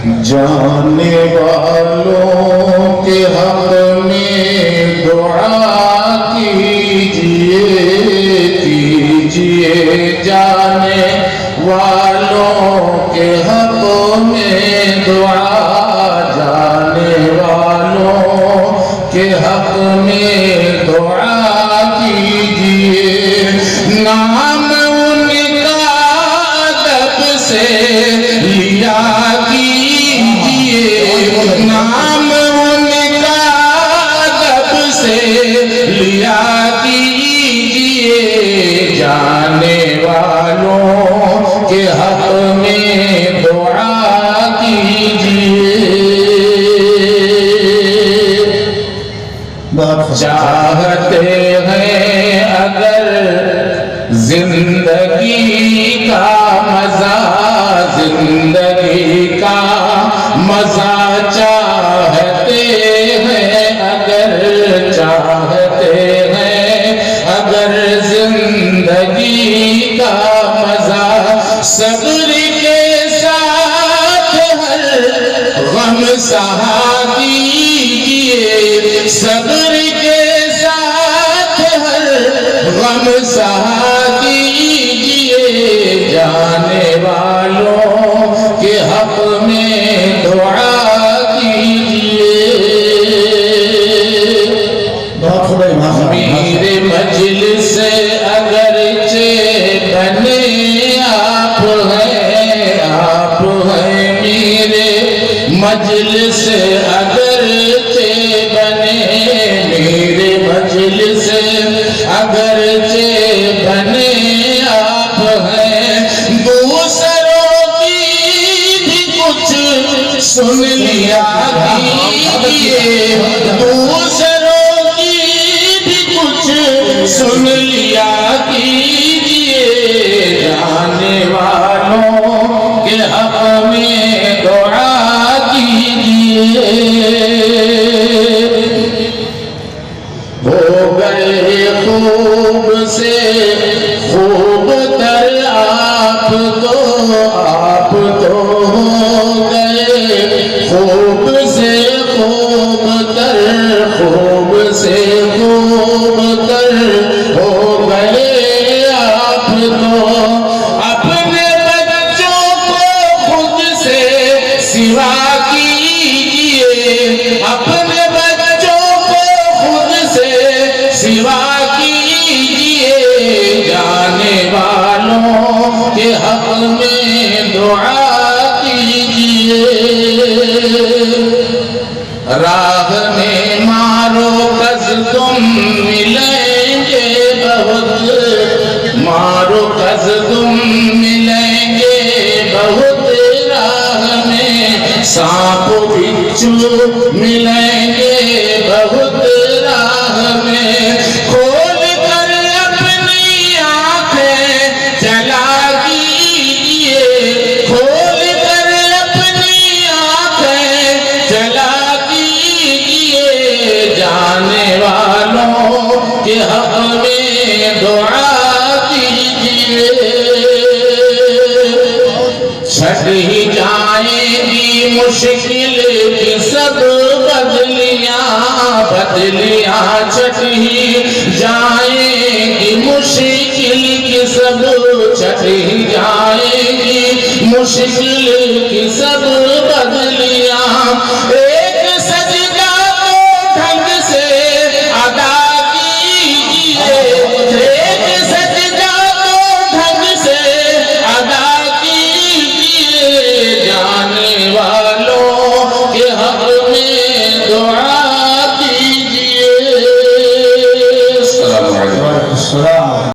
جانے والوں کے حق میں دعا کیجئے کیجئے، جانے والوں کے حق میں دعا، جانے والوں کے حق میں دعا کیجئے، نام ان کا ادب سے لیا نام ان کا ادب سے لیا کیجئے، جانے والوں کے حق میں دعا کیجئے، چاہتے ہیں اگر زندگی کا مزہ، زندگی کا مزہ چاہتے ہیں اگر، چاہتے ہیں اگر زندگی کا مزہ، صبر کے ساتھ ہر غم سہا دیجئے، صبر کے ساتھ ہر غم سہا دیجئے، جانے والوں کے حق میں دعا کیجئے، میرے مجلس اگرچہ بنے آپ ہیں، آپ ہیں میرے مجلس اگرچہ بنے، میرے مجلس اگرچہ بنے آپ ہیں، دوسروں کی بھی کچھ سن لیا کیجئے، دوسروں کی بھی کچھ سن لیا کیجئے، جانے والوں کے حق میں دعا کیجئے، ہو گئے خوب سے خوب تر آپ تو ہو گئے خوب سے خوب تر، خوب سے خوب تر ہو گئے آپ تو، اپنے بچوں کو خود سے سوا کیجئے، اپنے بچوں کو خود سے سوا کیجئے، جانے والوں کے حق میں دعا کیجئے، راہ میں مارو کس تم ملیں گے بہت، مارو کس تم ملیں گے بہت، راہ میں سانپ بچھو ملیں گے بہت، راہ میں کھول کر اپنی آنکھیں چلا کیجئے، کھول کر اپنی آنکھیں چلا کیجئے، جانے والوں کے حق میں دعا کیجئے، چھٹ ہی جائیں گی مشکل کی سب بدلیاں، بدلیاں چھٹ ہی جائیں گی مشکل کی سب، چھٹ ہی جائیں گی مشکل کی سب بدلیاں،